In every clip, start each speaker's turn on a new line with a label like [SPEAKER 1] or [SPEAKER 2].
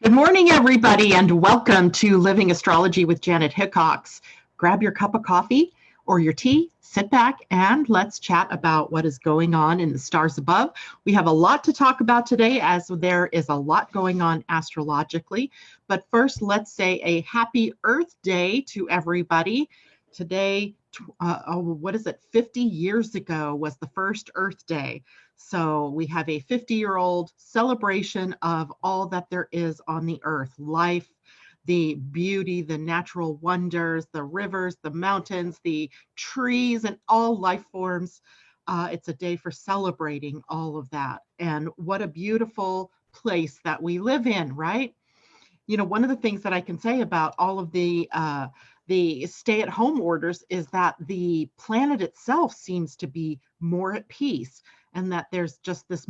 [SPEAKER 1] Good morning, everybody, and welcome to Living Astrology with Janet Hickox. Grab your cup of coffee or your tea, sit back, and let's chat about what is going on in the stars above. We have a lot to talk about today, as there is a lot going on astrologically. But first, let's say a happy Earth Day to everybody. Today, 50 years ago was the first Earth Day. So we have a 50-year-old celebration of all that there is on the earth, life, the beauty, the natural wonders, the rivers, the mountains, the trees, and all life forms. It's a day for celebrating all of that. And what a beautiful place that we live in, right? You know, one of the things that I can say about all of the stay-at-home orders is that the planet itself seems to be more at peace, and that there's just this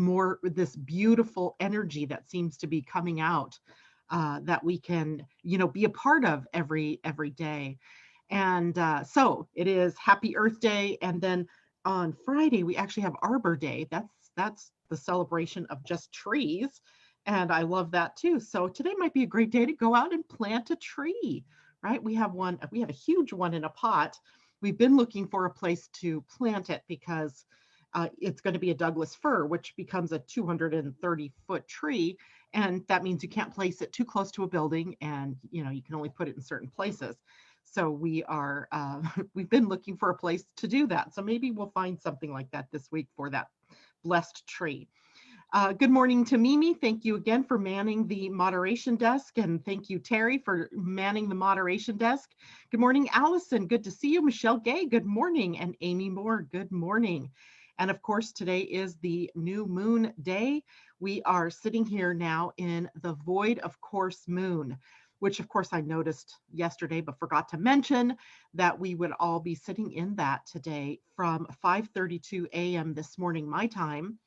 [SPEAKER 1] beautiful energy that seems to be coming out that we can, be a part of every day. And so it is Happy Earth Day, and then on Friday we actually have Arbor Day. That's the celebration of just trees, and I love that too. So today might be a great day to go out and plant a tree, right? We have a huge one in a pot. We've been looking for a place to plant it because it's going to be a Douglas fir, which becomes a 230-foot tree. And that means you can't place it too close to a building, and you can only put it in certain places. So we've been looking for a place to do that. So maybe we'll find something like that this week for that blessed tree. Good morning to Mimi. Thank you again for manning the moderation desk. And thank you, Terry, for manning the moderation desk. Good morning, Allison. Good to see you. Michelle Gay, good morning. And Amy Moore, good morning. And of course, today is the new moon day. We are sitting here now in the void of course moon, which of course I noticed yesterday, but forgot to mention that we would all be sitting in that today from 5:32 a.m. this morning, my time,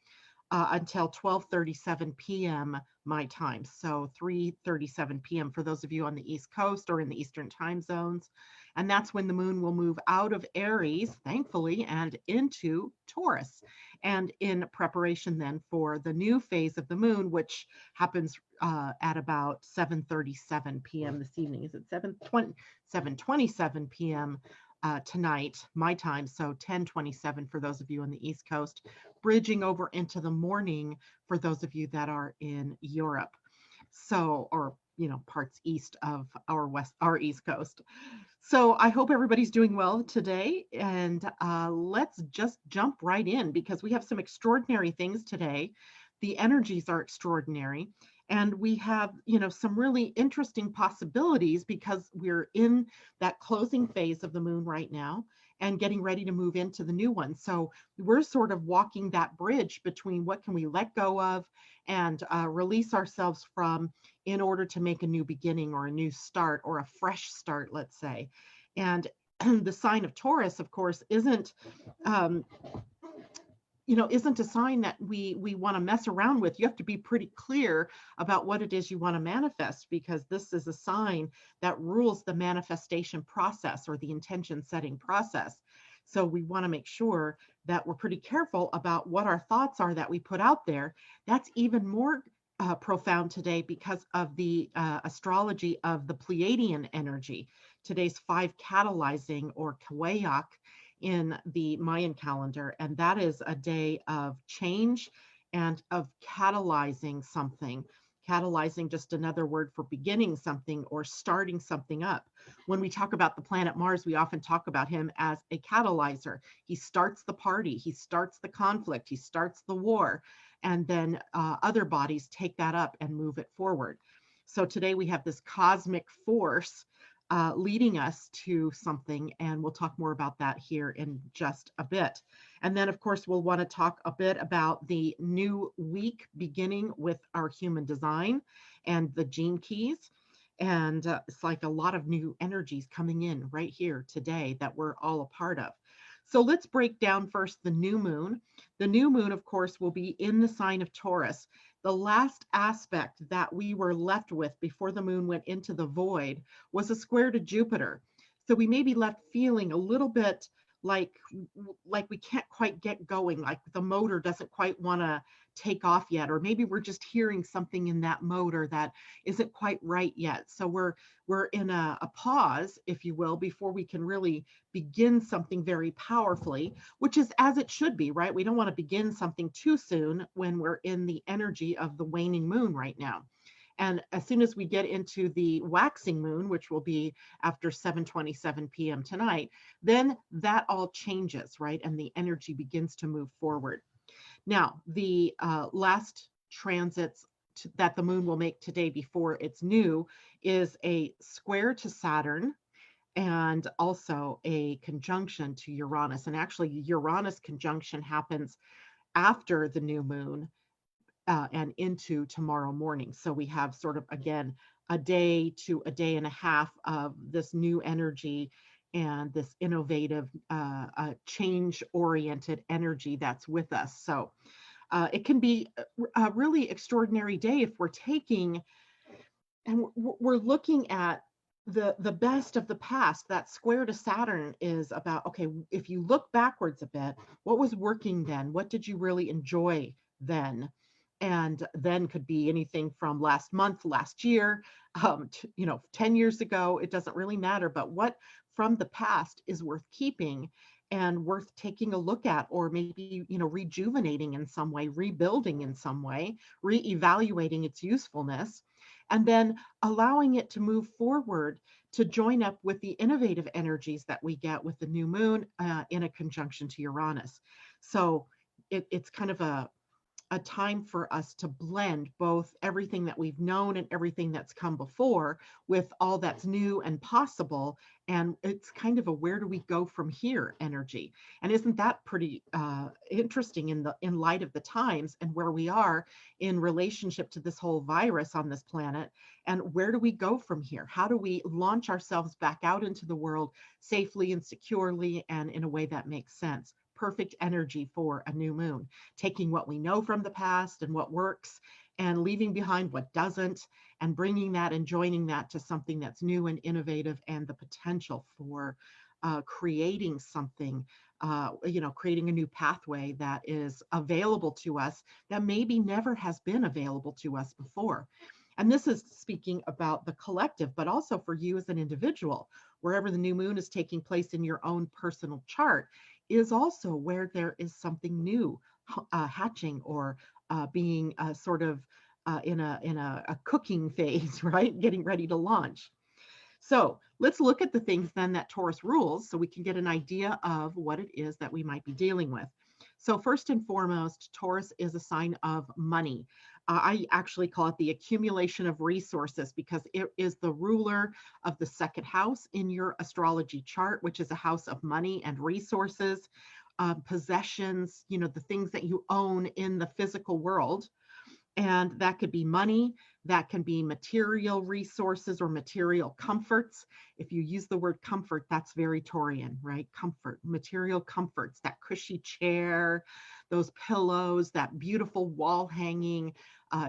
[SPEAKER 1] until 12:37 p.m. my time. So 3:37 p.m. for those of you on the East Coast or in the Eastern time zones. And that's when the moon will move out of Aries, thankfully, and into Taurus. And in preparation then for the new phase of the moon, which happens at about 7:37 p.m. this evening. Is it 7:27 p.m. Tonight, my time, so 10:27 for those of you on the East Coast, bridging over into the morning for those of you that are in Europe. So, or parts east of our East Coast. So I hope everybody's doing well today, and let's just jump right in because we have some extraordinary things today. The energies are extraordinary, and we have some really interesting possibilities because we're in that closing phase of the moon right now and getting ready to move into the new one. So we're sort of walking that bridge between what can we let go of and release ourselves from in order to make a new beginning or a new start or a fresh start, let's say. And the sign of Taurus, of course, isn't a sign that we want to mess around with. You have to be pretty clear about what it is you want to manifest, because this is a sign that rules the manifestation process or the intention setting process. So we want to make sure that we're pretty careful about what our thoughts are that we put out there. That's even more profound today because of the astrology of the Pleiadian energy. Today's 5 catalyzing or Kawayak in the Mayan calendar, and that is a day of change and of catalyzing something. Catalyzing, just another word for beginning something or starting something up. When we talk about the planet Mars, we often talk about him as a catalyzer. He starts the party, he starts the conflict, he starts the war, and then other bodies take that up and move it forward. So today we have this cosmic force leading us to something, and we'll talk more about that here in just a bit. And then, of course, we'll want to talk a bit about the new week beginning with our human design and the gene keys. And it's like a lot of new energies coming in right here today that we're all a part of. So let's break down first the new moon. The new moon, of course, will be in the sign of Taurus. The last aspect that we were left with before the moon went into the void was a square to Jupiter. So we may be left feeling a little bit like we can't quite get going, like the motor doesn't quite want to take off yet, or maybe we're just hearing something in that motor that isn't quite right yet. So we're in a pause, if you will, before we can really begin something very powerfully, which is as it should be, right? We don't want to begin something too soon when we're in the energy of the waning moon right now. And as soon as we get into the waxing moon, which will be after 7:27 p.m. tonight, then that all changes, right? And the energy begins to move forward. Now, the last transits that the moon will make today before it's new is a square to Saturn and also a conjunction to Uranus. And actually, Uranus conjunction happens after the new moon and into tomorrow morning. So we have sort of, again, a day to a day and a half of this new energy and this innovative, change-oriented energy that's with us. So it can be a really extraordinary day if we're taking and we're looking at the best of the past. That square to Saturn is about, okay, if you look backwards a bit, what was working then? What did you really enjoy then? And then could be anything from last month, last year, 10 years ago. It doesn't really matter. But what from the past is worth keeping and worth taking a look at, or maybe, rejuvenating in some way, rebuilding in some way, reevaluating its usefulness, and then allowing it to move forward to join up with the innovative energies that we get with the new moon in a conjunction to Uranus. So it's kind of a time for us to blend both everything that we've known and everything that's come before with all that's new and possible. And it's kind of a where do we go from here energy. And isn't that pretty interesting in light of the times and where we are in relationship to this whole virus on this planet? And where do we go from here? How do we launch ourselves back out into the world safely and securely and in a way that makes sense? Perfect energy for a new moon, taking what we know from the past and what works and leaving behind what doesn't, and bringing that and joining that to something that's new and innovative, and the potential for creating something, creating a new pathway that is available to us that maybe never has been available to us before. And this is speaking about the collective, but also for you as an individual, wherever the new moon is taking place in your own personal chart is also where there is something new hatching or being sort of in a cooking phase, right? Getting ready to launch. So let's look at the things then that Taurus rules so we can get an idea of what it is that we might be dealing with. So first and foremost, Taurus is a sign of money. I actually call it the accumulation of resources because it is the ruler of the second house in your astrology chart, which is a house of money and resources, possessions, the things that you own in the physical world. And that could be money, that can be material resources or material comforts. If you use the word comfort, that's very Taurian, right? Comfort, material comforts, that cushy chair, those pillows, that beautiful wall hanging.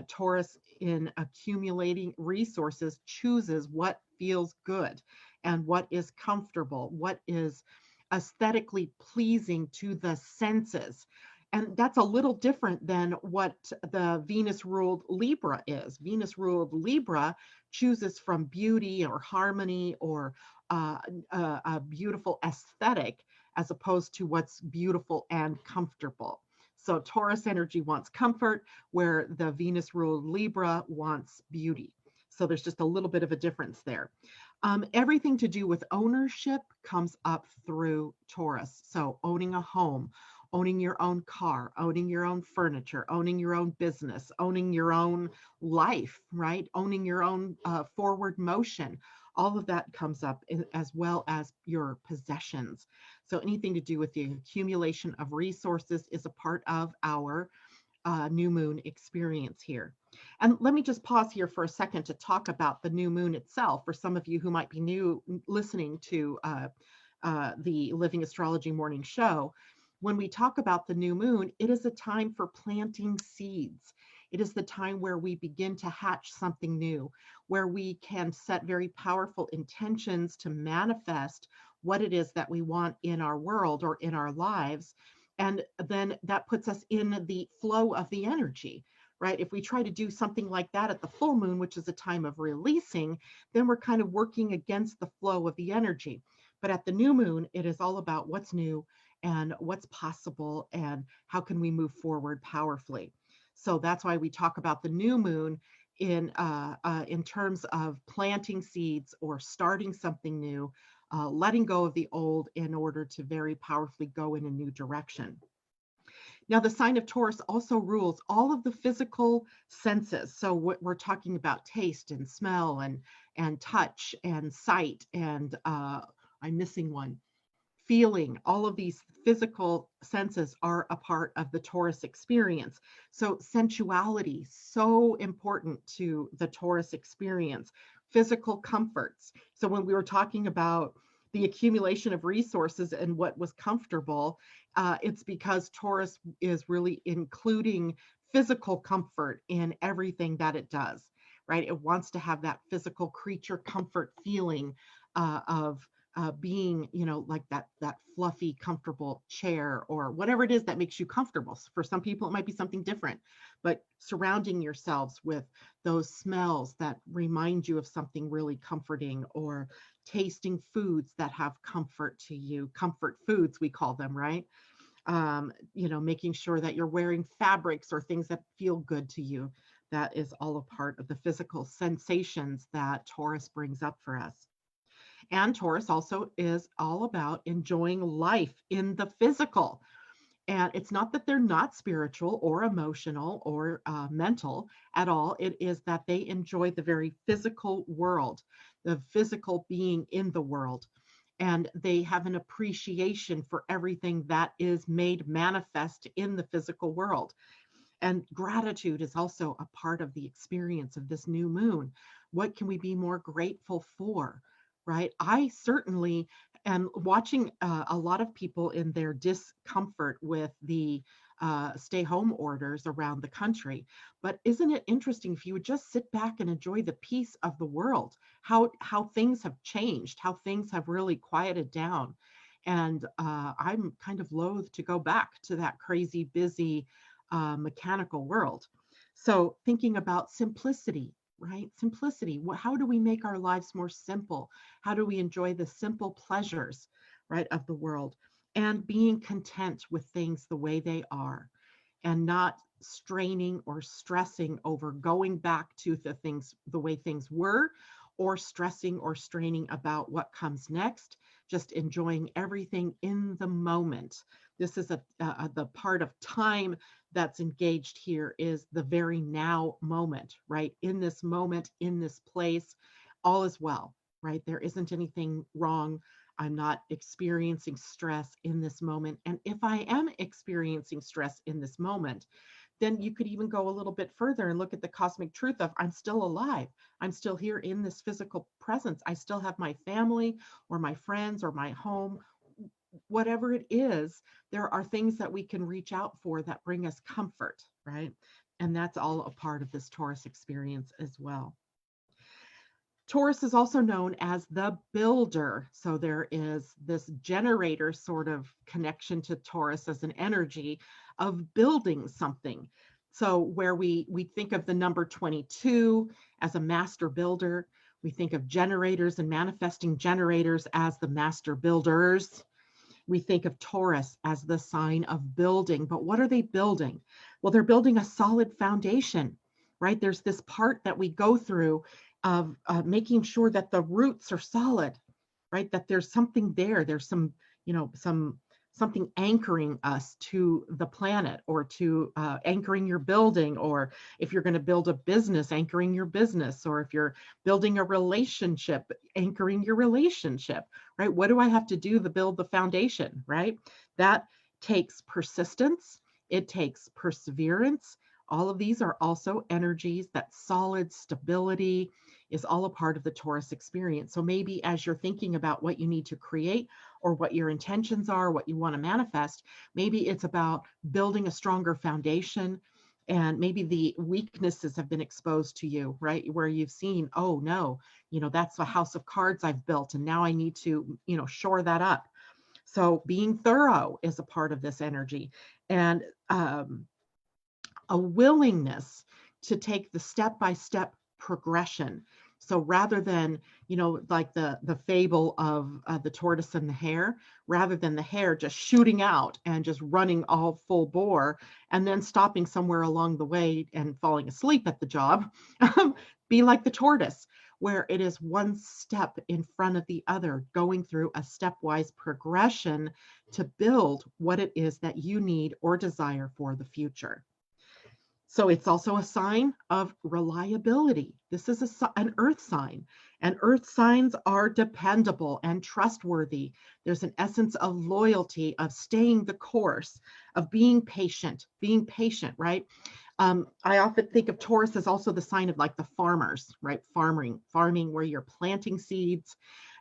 [SPEAKER 1] Taurus, in accumulating resources, chooses what feels good and what is comfortable, what is aesthetically pleasing to the senses. And that's a little different than what the Venus-ruled Libra is. Venus-ruled Libra chooses from beauty or harmony or a beautiful aesthetic as opposed to what's beautiful and comfortable. So Taurus energy wants comfort, where the Venus-ruled Libra wants beauty. So there's just a little bit of a difference there. Everything to do with ownership comes up through Taurus. So owning a home, owning your own car, owning your own furniture, owning your own business, owning your own life, right? Owning your own forward motion. All of that comes up, as well as your possessions. So anything to do with the accumulation of resources is a part of our new moon experience here. And let me just pause here for a second to talk about the new moon itself for some of you who might be new listening to the Living Astrology morning show. When we talk about the new moon, it is a time for planting seeds. It is the time where we begin to hatch something new, where we can set very powerful intentions to manifest what it is that we want in our world or in our lives. And then that puts us in the flow of the energy, right? If we try to do something like that at the full moon, which is a time of releasing, then we're kind of working against the flow of the energy. But at the new moon, it is all about what's new and what's possible and how can we move forward powerfully. So that's why we talk about the new moon in terms of planting seeds or starting something new, letting go of the old in order to very powerfully go in a new direction. Now, the sign of Taurus also rules all of the physical senses. So we're talking about taste and smell and touch and sight and I'm missing one. Feeling, all of these physical senses are a part of the Taurus experience. So sensuality, so important to the Taurus experience. Physical comforts. So when we were talking about the accumulation of resources and what was comfortable, it's because Taurus is really including physical comfort in everything that it does, right? It wants to have that physical creature comfort feeling of being, like that fluffy, comfortable chair or whatever it is that makes you comfortable. For some people, it might be something different, but surrounding yourselves with those smells that remind you of something really comforting, or tasting foods that have comfort to you, comfort foods, we call them, right? Making sure that you're wearing fabrics or things that feel good to you. That is all a part of the physical sensations that Taurus brings up for us. And Taurus also is all about enjoying life in the physical. And it's not that they're not spiritual or emotional or mental at all. It is that they enjoy the very physical world, the physical being in the world. And they have an appreciation for everything that is made manifest in the physical world. And gratitude is also a part of the experience of this new moon. What can we be more grateful for? Right? I certainly am watching a lot of people in their discomfort with the stay home orders around the country. But isn't it interesting if you would just sit back and enjoy the peace of the world, how things have changed, how things have really quieted down. And I'm kind of loath to go back to that crazy, busy, mechanical world. So thinking about simplicity, right? Simplicity. How do we make our lives more simple? How do we enjoy the simple pleasures, right, of the world? And being content with things the way they are, and not straining or stressing over going back to the way things were, or stressing or straining about what comes next. Just enjoying everything in the moment. This is the part of time that's engaged here is the very now moment, right? In this moment, in this place, all is well, right? There isn't anything wrong. I'm not experiencing stress in this moment. And if I am experiencing stress in this moment, then you could even go a little bit further and look at the cosmic truth of I'm still alive. I'm still here in this physical presence. I still have my family or my friends or my home. Whatever it is, there are things that we can reach out for that bring us comfort, right? And that's all a part of this Taurus experience as well. Taurus is also known as the builder. So there is this generator sort of connection to Taurus as an energy of building something. So where we think of the number 22 as a master builder, we think of generators and manifesting generators as the master builders. We think of Taurus as the sign of building, but what are they building? Well, they're building a solid foundation, right? There's this part that we go through of making sure that the roots are solid, right? That there's something there. There's something anchoring us to the planet, or to anchoring your building, or if you're going to build a business, anchoring your business, or if you're building a relationship, anchoring your relationship, right? What do I have to do to build the foundation, right? That takes persistence. It takes perseverance. All of these are also energies. That solid stability is all a part of the Taurus experience. So maybe as you're thinking about what you need to create, or what your intentions are, what you want to manifest, maybe it's about building a stronger foundation, and maybe the weaknesses have been exposed to you, right? Where you've seen, oh no, that's the house of cards I've built, and now I need to, shore that up. So being thorough is a part of this energy, and a willingness to take the step-by-step progression. So rather than, like the fable of the tortoise and the hare, rather than the hare just shooting out and just running all full bore and then stopping somewhere along the way and falling asleep at the job, be like the tortoise, where it is one step in front of the other, going through a stepwise progression to build what it is that you need or desire for the future. So it's also a sign of reliability. This is an earth sign, and earth signs are dependable and trustworthy. There's an essence of loyalty, of staying the course, of being patient, right? I often think of Taurus as also the sign of like the farmers, right? Farming where you're planting seeds,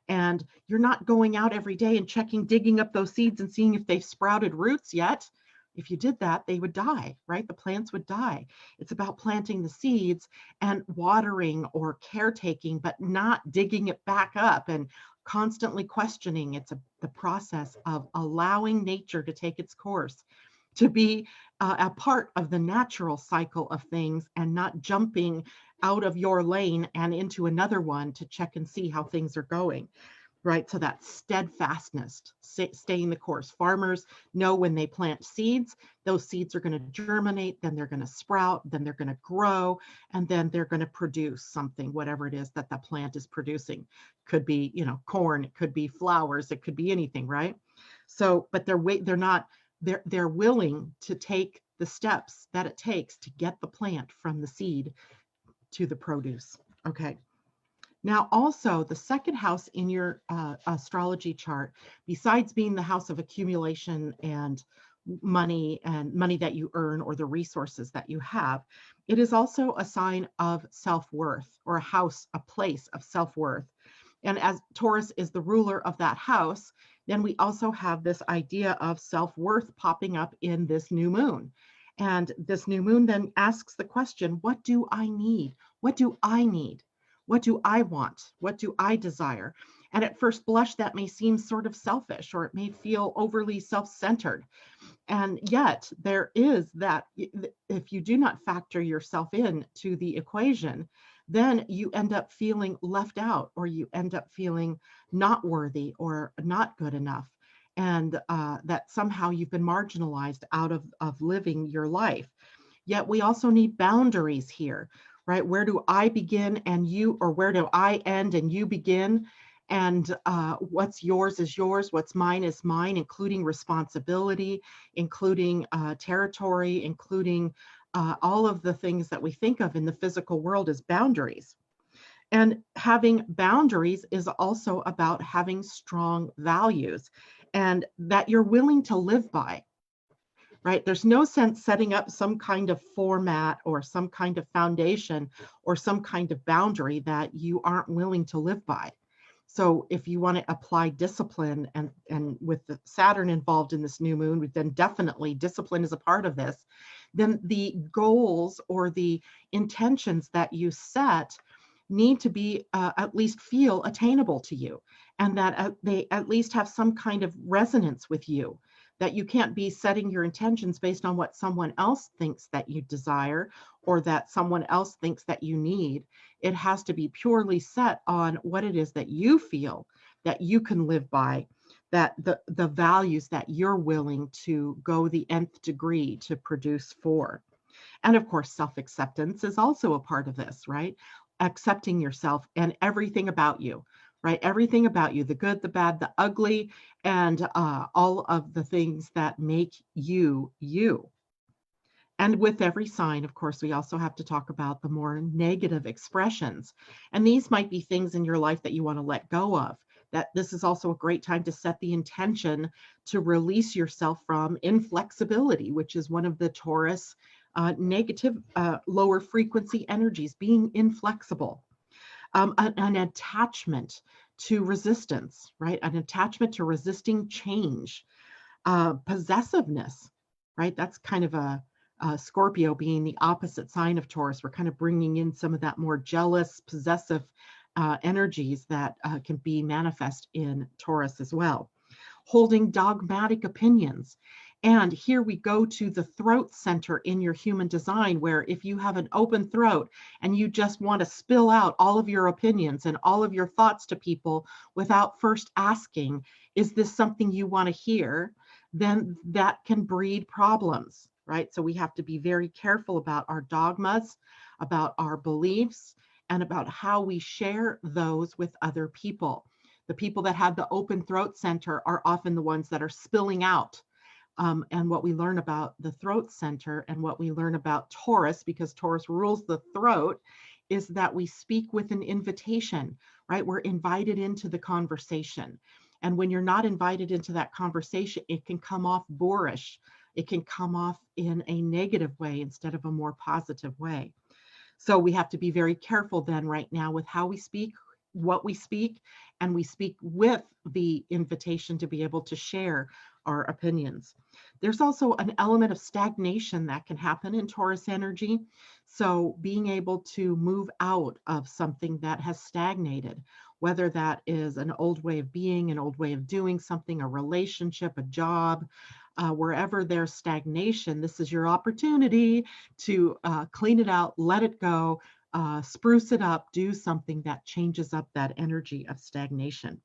[SPEAKER 1] and you're not going out every day and digging up those seeds and seeing if they've sprouted roots yet. If you did that, they would die, right? The plants would die. It's about planting the seeds and watering or caretaking, but not digging it back up and constantly questioning. It's the process of allowing nature to take its course, to be a part of the natural cycle of things, and not jumping out of your lane and into another one to check and see how things are going. Right. So that steadfastness, staying the course. Farmers know when they plant seeds, those seeds are going to germinate, then they're going to sprout, then they're going to grow, and then they're going to produce something, whatever it is that the plant is producing. Could be, corn, it could be flowers, it could be anything, right? So, but they're willing to take the steps that it takes to get the plant from the seed to the produce. Okay. Now, also, the second house in your astrology chart, besides being the house of accumulation and money that you earn or the resources that you have, it is also a sign of self-worth, or a place of self-worth. And as Taurus is the ruler of that house, then we also have this idea of self-worth popping up in this new moon. And this new moon then asks the question, what do I need? What do I need? What do I want? What do I desire? And at first blush, that may seem sort of selfish, or it may feel overly self-centered. And yet there is that, if you do not factor yourself in to the equation, then you end up feeling left out, or you end up feeling not worthy or not good enough. And that somehow you've been marginalized out of living your life. Yet we also need boundaries here. Right? Where do I begin and you, or where do I end and you begin? And what's yours is yours, what's mine is mine, including responsibility, including territory, including all of the things that we think of in the physical world as boundaries. And having boundaries is also about having strong values, and that you're willing to live by. Right? There's no sense setting up some kind of format or some kind of foundation or some kind of boundary that you aren't willing to live by. So if you want to apply discipline, and with the Saturn involved in this new moon, then definitely discipline is a part of this, then the goals or the intentions that you set need to be at least feel attainable to you, and that they at least have some kind of resonance with you. That you can't be setting your intentions based on what someone else thinks that you desire, or that someone else thinks that you need. It has to be purely set on what it is that you feel that you can live by, that the values that you're willing to go the nth degree to produce for. And of course, self-acceptance is also a part of this, right? Accepting yourself and everything about you. Right? Everything about you, the good, the bad, the ugly, and all of the things that make you, you. And with every sign, of course, we also have to talk about the more negative expressions. And these might be things in your life that you want to let go of. That this is also a great time to set the intention to release yourself from inflexibility, which is one of the Taurus negative, lower frequency energies, being inflexible. An attachment to resistance, right? An attachment to resisting change, possessiveness, right? That's kind of a Scorpio being the opposite sign of Taurus, we're kind of bringing in some of that more jealous, possessive energies that can be manifest in Taurus as well. Holding dogmatic opinions. And here we go to the throat center in your human design, where if you have an open throat and you just want to spill out all of your opinions and all of your thoughts to people without first asking, is this something you want to hear? Then that can breed problems, right? So we have to be very careful about our dogmas, about our beliefs, and about how we share those with other people. The people that have the open throat center are often the ones that are spilling out. And what we learn about the throat center and what we learn about Taurus, because Taurus rules the throat, is that we speak with an invitation, right? We're invited into the conversation. And when you're not invited into that conversation, it can come off boorish. It can come off in a negative way instead of a more positive way. So we have to be very careful then right now with how we speak, what we speak, and we speak with the invitation to be able to share our opinions. There's also an element of stagnation that can happen in Taurus energy. So being able to move out of something that has stagnated, whether that is an old way of being, an old way of doing something, a relationship, a job, wherever there's stagnation, this is your opportunity to clean it out, let it go, spruce it up, do something that changes up that energy of stagnation.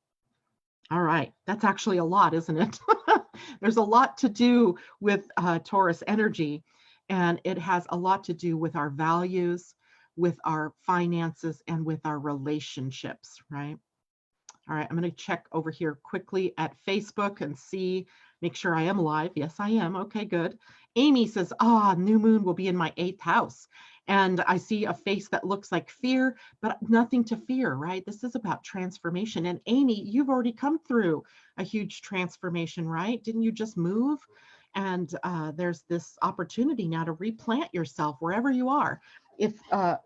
[SPEAKER 1] All right, that's actually a lot, isn't it? There's a lot to do with Taurus energy, and it has a lot to do with our values, with our finances, and with our relationships, right? All right, I'm going to check over here quickly at Facebook and see, make sure I am live. Yes, I am. Okay, good. Amy says, new moon will be in my 8th house. And I see a face that looks like fear, but nothing to fear, right? This is about transformation. And Amy, you've already come through a huge transformation, right? Didn't you just move? And there's this opportunity now to replant yourself wherever you are. If I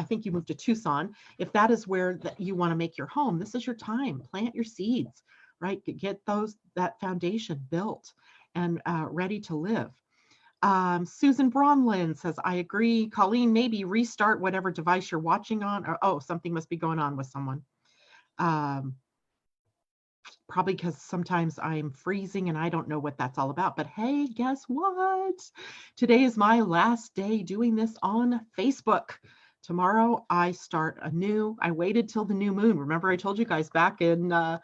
[SPEAKER 1] think you moved to Tucson, if that is where that you want to make your home, this is your time. Plant your seeds, right? Get that foundation built and ready to live. Susan Bromley says, I agree. Colleen, maybe restart whatever device you're watching on. Or, something must be going on with someone. Probably because sometimes I'm freezing and I don't know what that's all about. But hey, guess what? Today is my last day doing this on Facebook. Tomorrow I start anew. I waited till the new moon. Remember, I told you guys back in the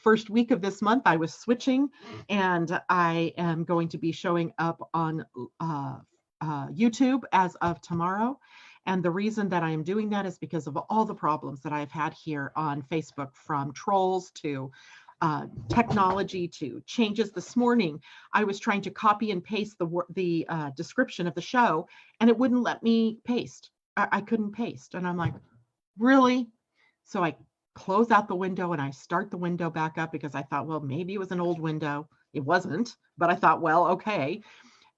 [SPEAKER 1] first week of this month, I was switching, and I am going to be showing up on YouTube as of tomorrow. And the reason that I am doing that is because of all the problems that I've had here on Facebook, from trolls to technology to changes. This morning, I was trying to copy and paste the description of the show, and it wouldn't let me paste. I couldn't paste. And I'm like, really? So I close out the window and I start the window back up because I thought, well, maybe it was an old window. It wasn't, but I thought, well, okay.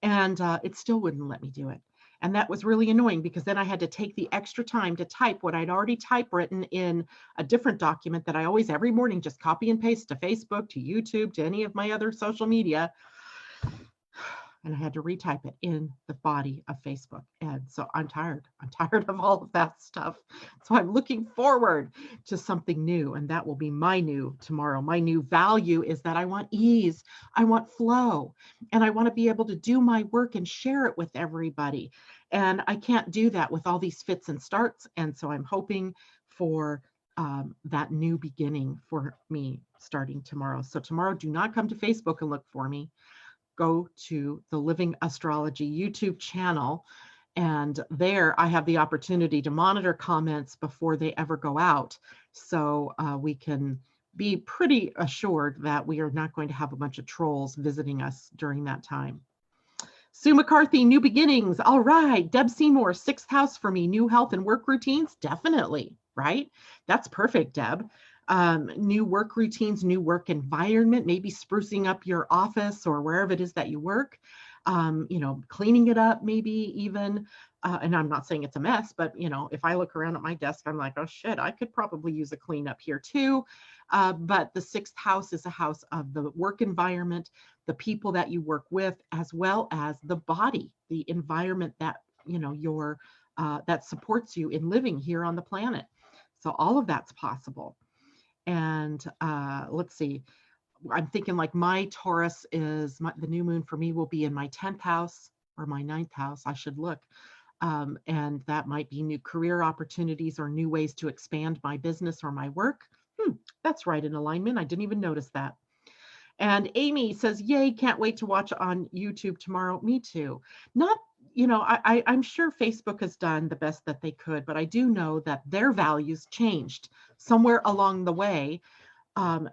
[SPEAKER 1] And it still wouldn't let me do it. And that was really annoying because then I had to take the extra time to type what I'd already typewritten in a different document that I always every morning just copy and paste to Facebook, to YouTube, to any of my other social media. And I had to retype it in the body of Facebook. And so I'm tired. I'm tired of all of that stuff. So I'm looking forward to something new. And that will be my new tomorrow. My new value is that I want ease. I want flow. And I want to be able to do my work and share it with everybody. And I can't do that with all these fits and starts. And so I'm hoping for that new beginning for me starting tomorrow. So tomorrow, do not come to Facebook and look for me. Go to the Living Astrology YouTube channel, and there I have the opportunity to monitor comments before they ever go out, so we can be pretty assured that we are not going to have a bunch of trolls visiting us during that time. Sue McCarthy, new beginnings. All right. Deb Seymour, 6th house for me. New health and work routines. Definitely, right? That's perfect, Deb. New work routines, new work environment, maybe sprucing up your office or wherever it is that you work, cleaning it up, maybe even, and I'm not saying it's a mess, but, if I look around at my desk, I'm like, oh shit, I could probably use a cleanup here too. But the 6th house is a house of the work environment, the people that you work with, as well as the body, the environment that, your that supports you in living here on the planet. So all of that's possible. And let's see, I'm thinking like my Taurus is the new moon for me will be in my 10th house or my 9th house. I should look. And that might be new career opportunities or new ways to expand my business or my work. That's right in alignment. I didn't even notice that. And Amy says, yay, can't wait to watch on YouTube tomorrow. Me too. Not, I'm sure Facebook has done the best that they could, but I do know that their values changed somewhere along the way.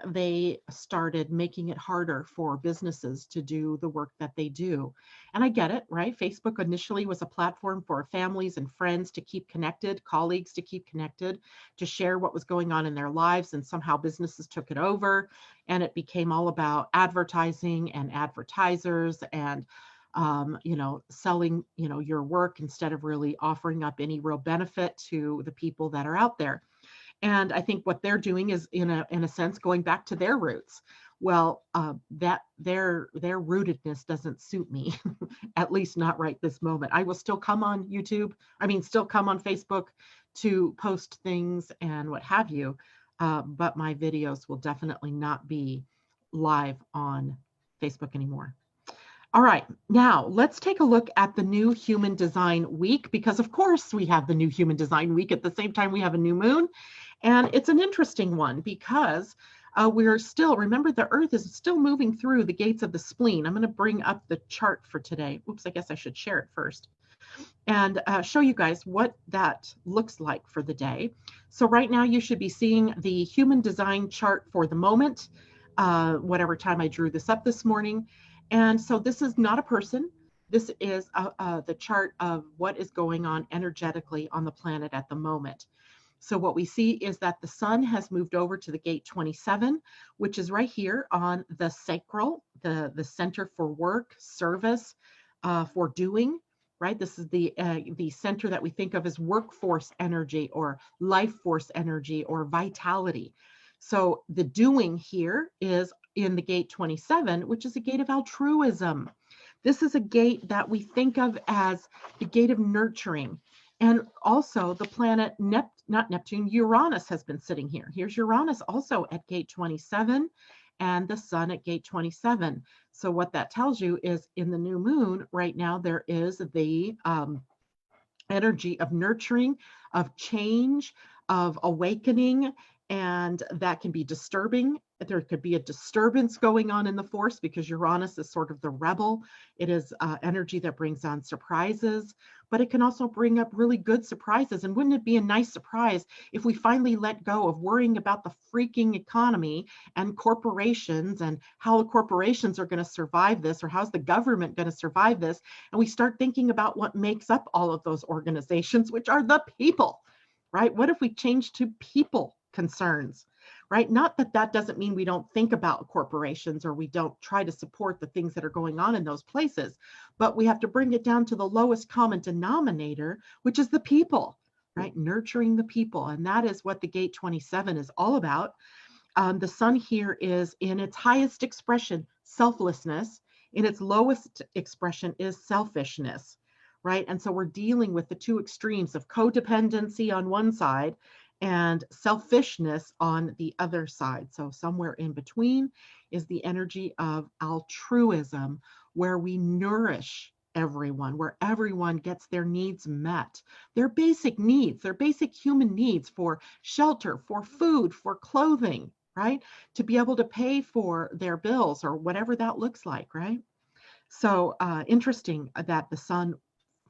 [SPEAKER 1] They started making it harder for businesses to do the work that they do. And I get it, right? Facebook initially was a platform for families and friends to keep connected, colleagues to keep connected, to share what was going on in their lives. And somehow businesses took it over, and it became all about advertising and advertisers and selling, your work instead of really offering up any real benefit to the people that are out there. And I think what they're doing is, in a sense, going back to their roots. Well, that their rootedness doesn't suit me, at least not right this moment. I will still come on YouTube. Still come on Facebook to post things and what have you. But my videos will definitely not be live on Facebook anymore. All right, now let's take a look at the new Human Design Week, because of course we have the new Human Design Week at the same time we have a new moon. And it's an interesting one because we're still, remember, the Earth is still moving through the gates of the spleen. I'm going to bring up the chart for today. Oops, I guess I should share it first and show you guys what that looks like for the day. So right now you should be seeing the Human Design chart for the moment, whatever time I drew this up this morning. And so this is not a person. This is the chart of what is going on energetically on the planet at the moment. So what we see is that the sun has moved over to the gate 27, which is right here on the sacral, the center for work, service, for doing, right? This is the center that we think of as workforce energy or life force energy or vitality. So the doing here is in the gate 27, which is a gate of altruism. This is a gate that we think of as the gate of nurturing. And also the planet, not Neptune, Uranus has been sitting here. Here's Uranus also at gate 27 and the sun at gate 27. So what that tells you is in the new moon right now, there is the energy of nurturing, of change, of awakening, and that can be disturbing. There could be a disturbance going on in the force because Uranus is sort of the rebel. It is energy that brings on surprises, but it can also bring up really good surprises. And wouldn't it be a nice surprise if we finally let go of worrying about the freaking economy and corporations and how the corporations are going to survive this, or how's the government going to survive this? And we start thinking about what makes up all of those organizations, which are the people, right? What if we change to people concerns, right? Not that that doesn't mean we don't think about corporations or we don't try to support the things that are going on in those places, but we have to bring it down to the lowest common denominator, which is the people, right? Nurturing the people. And that is what the gate 27 is all about. The sun here is in its highest expression, selflessness. In its lowest expression is selfishness, right? And so we're dealing with the two extremes of codependency on one side and selfishness on the other side. So somewhere in between is the energy of altruism, where we nourish everyone, where everyone gets their needs met, their basic needs, their basic human needs for shelter, for food, for clothing, right? To be able to pay for their bills or whatever that looks like, right? So interesting that the sun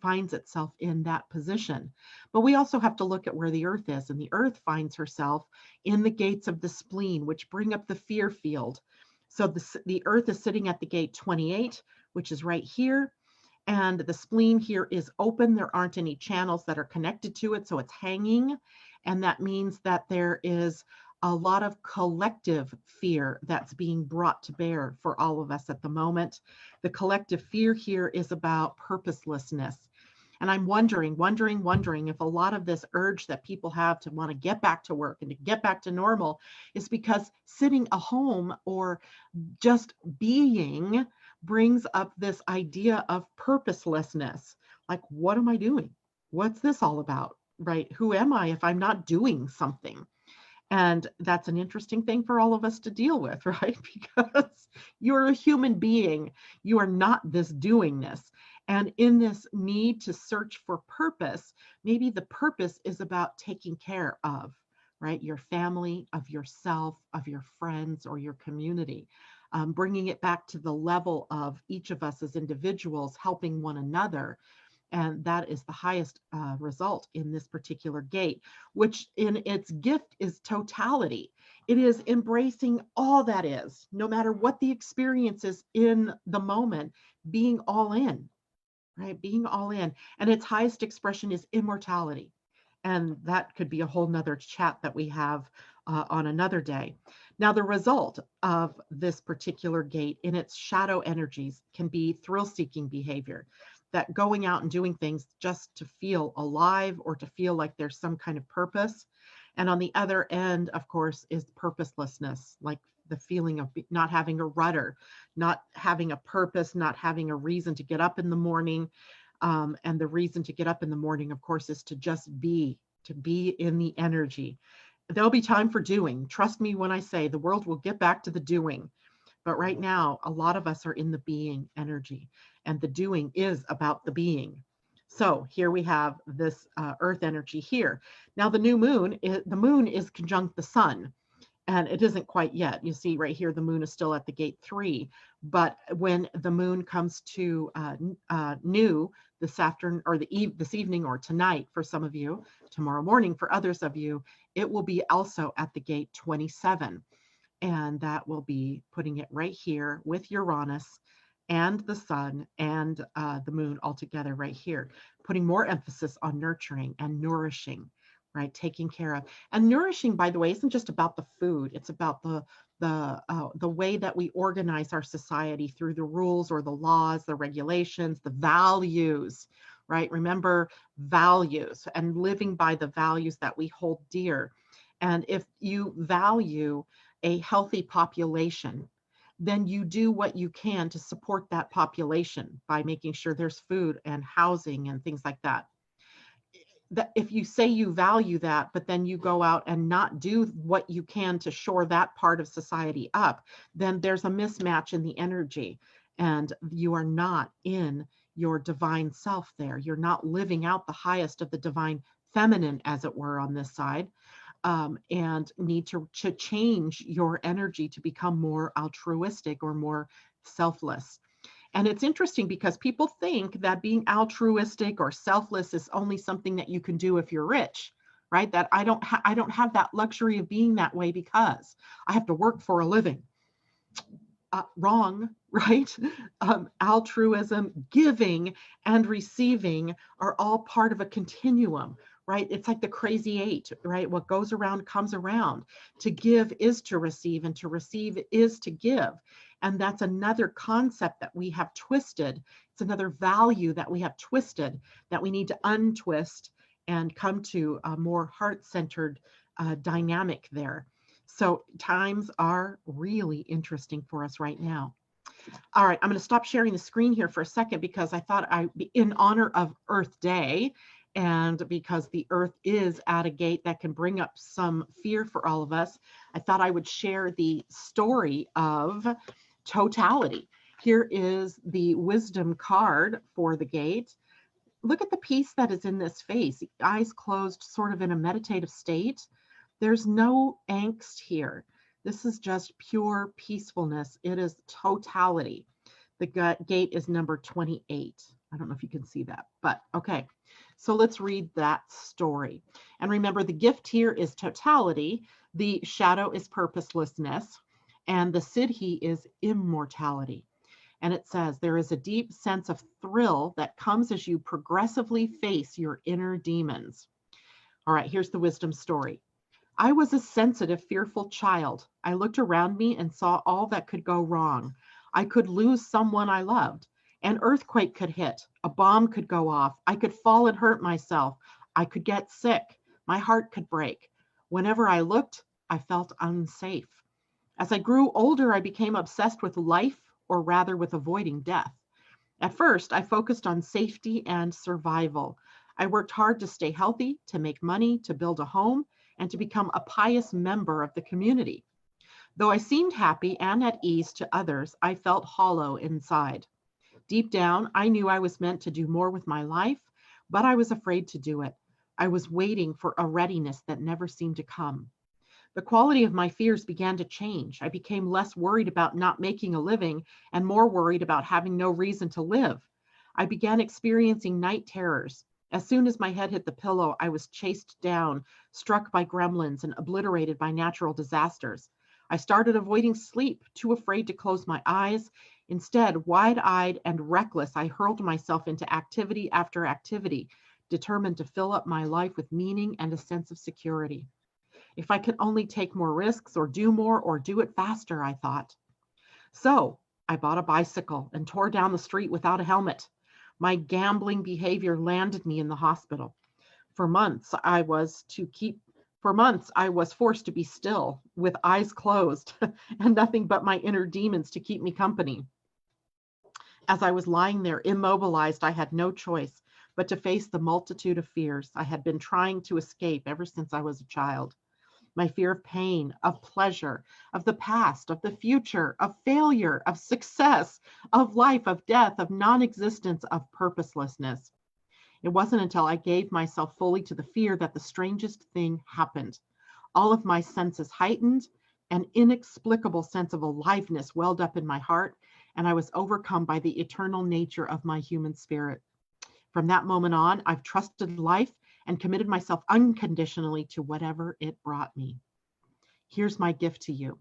[SPEAKER 1] finds itself in that position. But we also have to look at where the Earth is, and the Earth finds herself in the gates of the spleen, which bring up the fear field. So the Earth is sitting at the gate 28, which is right here, and the spleen here is open. There aren't any channels that are connected to it, so it's hanging, and that means that there is a lot of collective fear that's being brought to bear for all of us at the moment. The collective fear here is about purposelessness. And I'm wondering if a lot of this urge that people have to want to get back to work and to get back to normal is because sitting at home or just being brings up this idea of purposelessness. Like, what am I doing? What's this all about? Right? Who am I if I'm not doing something? And that's an interesting thing for all of us to deal with, right? Because you're a human being. You are not this doingness. And in this need to search for purpose, maybe the purpose is about taking care of, right? Your family, of yourself, of your friends, or your community. Bringing it back to the level of each of us as individuals helping one another. And that is the highest result in this particular gate, which in its gift is totality. It is embracing all that is, no matter what the experience is in the moment, being all in, right? Being all in. And its highest expression is immortality. And that could be a whole nother chat that we have on another day. Now, the result of this particular gate in its shadow energies can be thrill-seeking behavior, that going out and doing things just to feel alive or to feel like there's some kind of purpose. And on the other end, of course, is purposelessness, like the feeling of not having a rudder, not having a purpose, not having a reason to get up in the morning. And the reason to get up in the morning, of course, is to just be, to be in the energy. There'll be time for doing. Trust me when I say the world will get back to the doing. But right now, a lot of us are in the being energy, and the doing is about the being. So here we have this earth energy here. Now the new moon, the moon is conjunct the sun, and it isn't quite yet. You see right here, the moon is still at the gate 3. But when the moon comes to new this afternoon, or this evening, or tonight for some of you, tomorrow morning for others of you, it will be also at the gate 27. And that will be putting it right here with Uranus and the sun and the moon all together right here, putting more emphasis on nurturing and nourishing, right? Taking care of. And nourishing, by the way, isn't just about the food. It's about the way that we organize our society through the rules or the laws, the regulations, the values, right? Remember, values, and living by the values that we hold dear. And if you value a healthy population, then you do what you can to support that population by making sure there's food and housing and things like that. That if you say you value that, but then you go out and not do what you can to shore that part of society up, then there's a mismatch in the energy, and you are not in your divine self there. You're not living out the highest of the divine feminine, as it were, on this side. And need to change your energy to become more altruistic or more selfless. And it's interesting because people think that being altruistic or selfless is only something that you can do if you're rich, right? That I don't have that luxury of being that way because I have to work for a living. Wrong, right? Altruism, giving, and receiving are all part of a continuum, right? It's like the crazy 8, right? What goes around comes around. To give is to receive, and to receive is to give. And that's another concept that we have twisted. It's another value that we have twisted that we need to untwist and come to a more heart-centered dynamic there. So times are really interesting for us right now. All right, I'm going to stop sharing the screen here for a second because I thought in honor of Earth Day, and because the Earth is at a gate that can bring up some fear for all of us, I thought I would share the story of totality. Here is the wisdom card for the gate. Look at the peace that is in this face, eyes closed, sort of in a meditative state. There's no angst here. This is just pure peacefulness. It is totality. The gate is number 28. I don't know if you can see that, but okay. So let's read that story. And remember, the gift here is totality. The shadow is purposelessness. And the siddhi is immortality. And it says, there is a deep sense of thrill that comes as you progressively face your inner demons. All right, here's the wisdom story. I was a sensitive, fearful child. I looked around me and saw all that could go wrong. I could lose someone I loved. An earthquake could hit, a bomb could go off, I could fall and hurt myself, I could get sick, my heart could break. Whenever I looked, I felt unsafe. As I grew older, I became obsessed with life, or rather with avoiding death. At first, I focused on safety and survival. I worked hard to stay healthy, to make money, to build a home, and to become a pious member of the community. Though I seemed happy and at ease to others, I felt hollow inside. Deep down, I knew I was meant to do more with my life, but I was afraid to do it. I was waiting for a readiness that never seemed to come. The quality of my fears began to change. I became less worried about not making a living and more worried about having no reason to live. I began experiencing night terrors. As soon as my head hit the pillow, I was chased down, struck by gremlins, and obliterated by natural disasters. I started avoiding sleep, too afraid to close my eyes. Instead, wide-eyed and reckless, I hurled myself into activity after activity, determined to fill up my life with meaning and a sense of security. If I could only take more risks or do it faster, I thought. So I bought a bicycle and tore down the street without a helmet. My gambling behavior landed me in the hospital. For months, I was forced to be still with eyes closed and nothing but my inner demons to keep me company. As I was lying there immobilized, I had no choice but to face the multitude of fears I had been trying to escape ever since I was a child. My fear of pain, of pleasure, of the past, of the future, of failure, of success, of life, of death, of non-existence, of purposelessness. It wasn't until I gave myself fully to the fear that the strangest thing happened. All of my senses heightened, an inexplicable sense of aliveness welled up in my heart, and I was overcome by the eternal nature of my human spirit. From that moment on, I've trusted life and committed myself unconditionally to whatever it brought me. Here's my gift to you.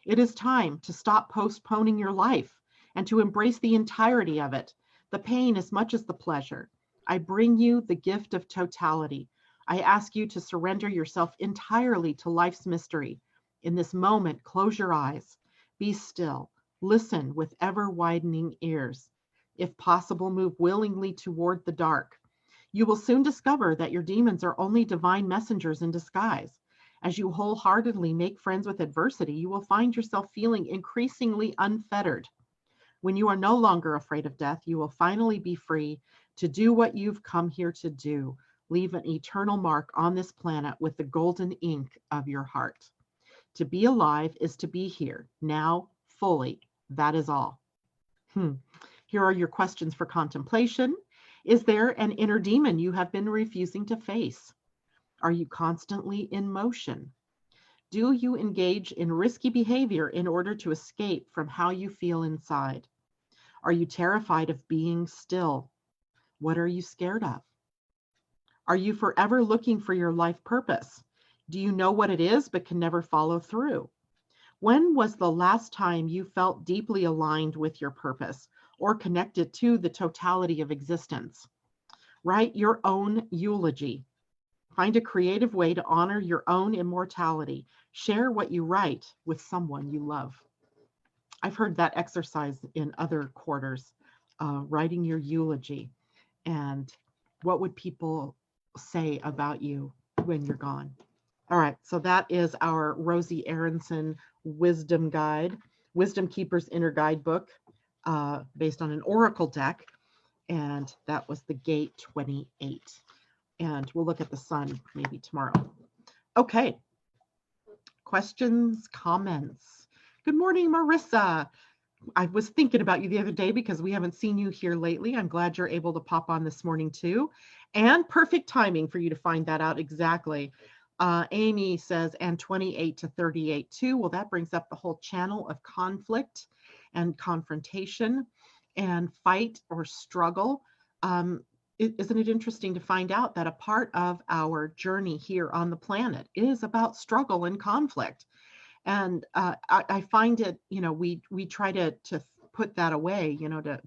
[SPEAKER 1] It is time to stop postponing your life and to embrace the entirety of it, the pain as much as the pleasure. I bring you the gift of totality. I ask you to surrender yourself entirely to life's mystery. In this moment, close your eyes, be still, listen with ever-widening ears. If possible, move willingly toward the dark. You will soon discover that your demons are only divine messengers in disguise. As you wholeheartedly make friends with adversity, you will find yourself feeling increasingly unfettered. When you are no longer afraid of death, you will finally be free to do what you've come here to do, leave an eternal mark on this planet with the golden ink of your heart. To be alive is to be here, now, fully. That is all. Here are your questions for contemplation. Is there an inner demon you have been refusing to face? Are you constantly in motion? Do you engage in risky behavior in order to escape from how you feel inside? Are you terrified of being still? What are you scared of? Are you forever looking for your life purpose? Do you know what it is but can never follow through? When was the last time you felt deeply aligned with your purpose or connected to the totality of existence? Write your own eulogy. Find a creative way to honor your own immortality. Share what you write with someone you love. I've heard that exercise in other quarters, writing your eulogy. And what would people say about you when you're gone? All right, so that is our Rosie Aronson Wisdom Guide, Wisdom Keeper's Inner Guidebook, based on an oracle deck. And that was the gate 28. And we'll look at the sun maybe tomorrow. Okay, questions, comments. Good morning, Marissa. I was thinking about you the other day because we haven't seen you here lately. I'm glad you're able to pop on this morning too. And perfect timing for you to find that out exactly. Amy says, and 28 to 38 too. Well, that brings up the whole channel of conflict and confrontation and fight or struggle. Isn't it interesting to find out that a part of our journey here on the planet is about struggle and conflict? And I find it, we try to put that away,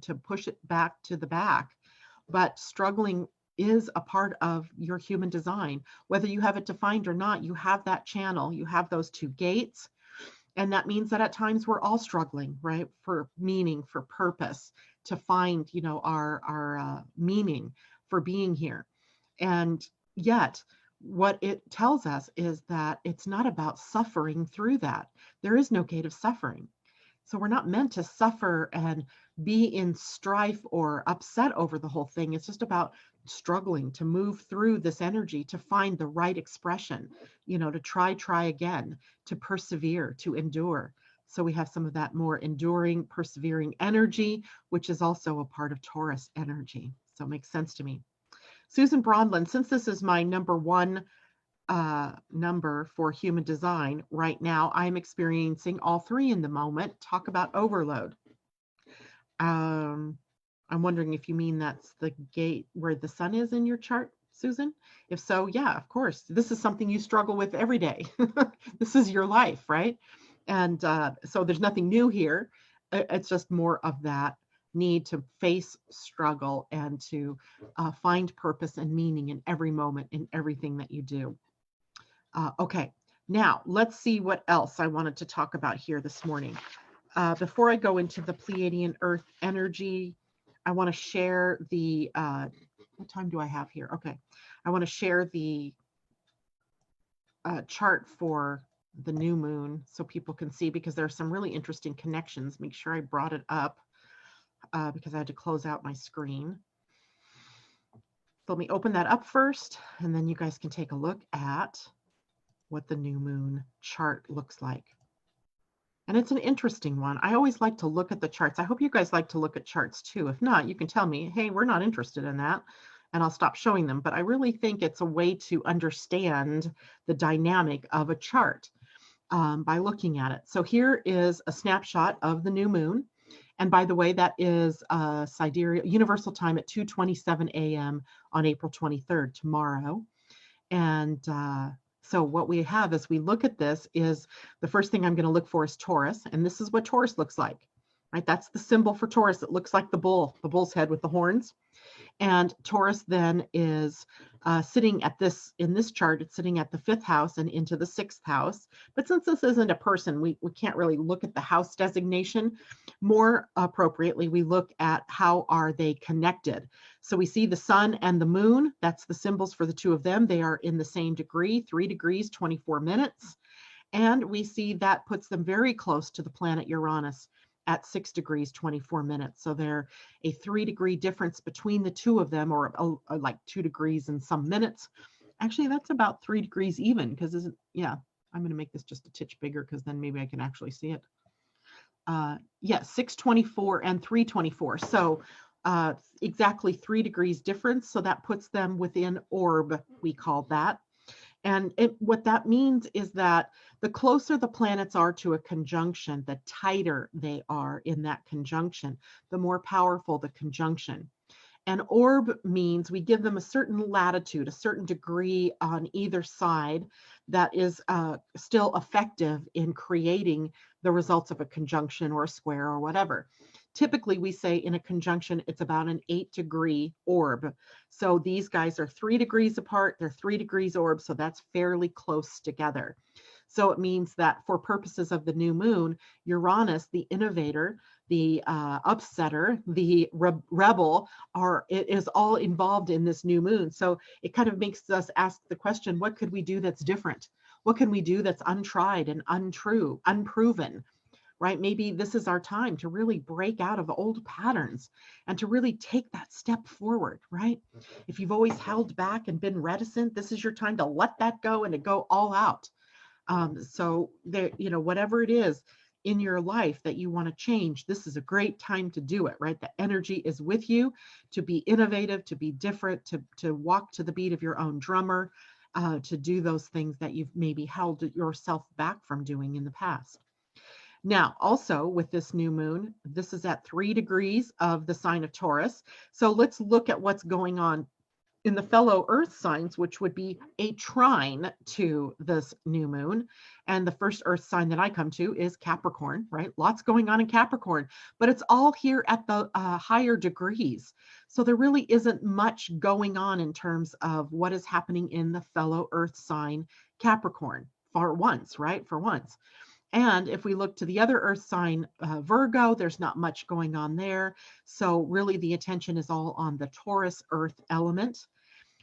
[SPEAKER 1] to push it back to the back. But struggling is a part of your human design. Whether you have it defined or not, you have that channel, you have those two gates. And that means that at times we're all struggling, right? For meaning, for purpose, to find, you know, our meaning for being here. And yet, what it tells us is that it's not about suffering through that. There is no gate of suffering. So we're not meant to suffer and be in strife or upset over the whole thing. It's just about struggling to move through this energy to find the right expression, you know, to try again, to persevere, to endure. So we have some of that more enduring, persevering energy, which is also a part of Taurus energy. So it makes sense to me. Susan Bronlin, since this is my number one number for human design right now, I'm experiencing all three in the moment. Talk about overload. I'm wondering if you mean that's the gate where the sun is in your chart, Susan. If so, yeah, of course. This is something you struggle with every day. This is your life, right? And so there's nothing new here. It's just more of that need to face struggle and to find purpose and meaning in every moment, in everything that you do. Okay, now let's see what else I wanted to talk about here this morning. Before I go into the Pleiadian-Earth energy, I want to share the, what time do I have here? Okay, I want to share the chart for the new moon so people can see, because there are some really interesting connections. Make sure I brought it up because I had to close out my screen. So let me open that up first, and then you guys can take a look at what the new moon chart looks like. And it's an interesting one. I always like to look at the charts. I hope you guys like to look at charts too. If not, you can tell me, hey, we're not interested in that, and I'll stop showing them. But I really think it's a way to understand the dynamic of a chart by looking at it. So here is a snapshot of the new moon. And by the way, that is Sidereal Universal Time at 2:27 a.m. on April 23rd, tomorrow. And so what we have as we look at this is the first thing I'm going to look for is Taurus. And this is what Taurus looks like, right? That's the symbol for Taurus. It looks like the bull's head with the horns. And Taurus then is sitting at this, in this chart, it's sitting at the 5th house and into the 6th house. But since this isn't a person, we can't really look at the house designation. More appropriately, we look at how are they connected. So we see the sun and the moon. That's the symbols for the two of them. They are in the same degree, 3 degrees, 24 minutes. And we see that puts them very close to the planet Uranus at 6 degrees, 24 minutes. So they're a 3-degree difference between the two of them, or like 2 degrees and some minutes. Actually, that's about 3 degrees even, because isn't, yeah, I'm going to make this just a titch bigger because then maybe I can actually see it. Yeah, 624 and 324. So exactly 3 degrees difference. So that puts them within orb, we call that. And what that means is that the closer the planets are to a conjunction, the tighter they are in that conjunction, the more powerful the conjunction. And orb means we give them a certain latitude, a certain degree on either side that is still effective in creating the results of a conjunction or a square or whatever. Typically, we say in a conjunction, it's about an 8-degree orb. So these guys are 3 degrees apart. They're 3 degrees orb. So that's fairly close together. So it means that for purposes of the new moon, Uranus, the innovator, the upsetter, the rebel, it is all involved in this new moon. So it kind of makes us ask the question, what could we do that's different? What can we do that's untried and untrue, unproven? Right? Maybe this is our time to really break out of old patterns and to really take that step forward, right? If you've always held back and been reticent, this is your time to let that go and to go all out. So there, you know, whatever it is in your life that you want to change, this is a great time to do it, right? The energy is with you to be innovative, to be different, to walk to the beat of your own drummer, to do those things that you've maybe held yourself back from doing in the past. Now, also with this new moon, this is at 3 degrees of the sign of Taurus. So let's look at what's going on in the fellow earth signs, which would be a trine to this new moon. And the first earth sign that I come to is Capricorn, right? Lots going on in Capricorn, but it's all here at the higher degrees. So there really isn't much going on in terms of what is happening in the fellow earth sign Capricorn for once, right? For once. And if we look to the other earth sign, Virgo, there's not much going on there. So really the attention is all on the Taurus earth element.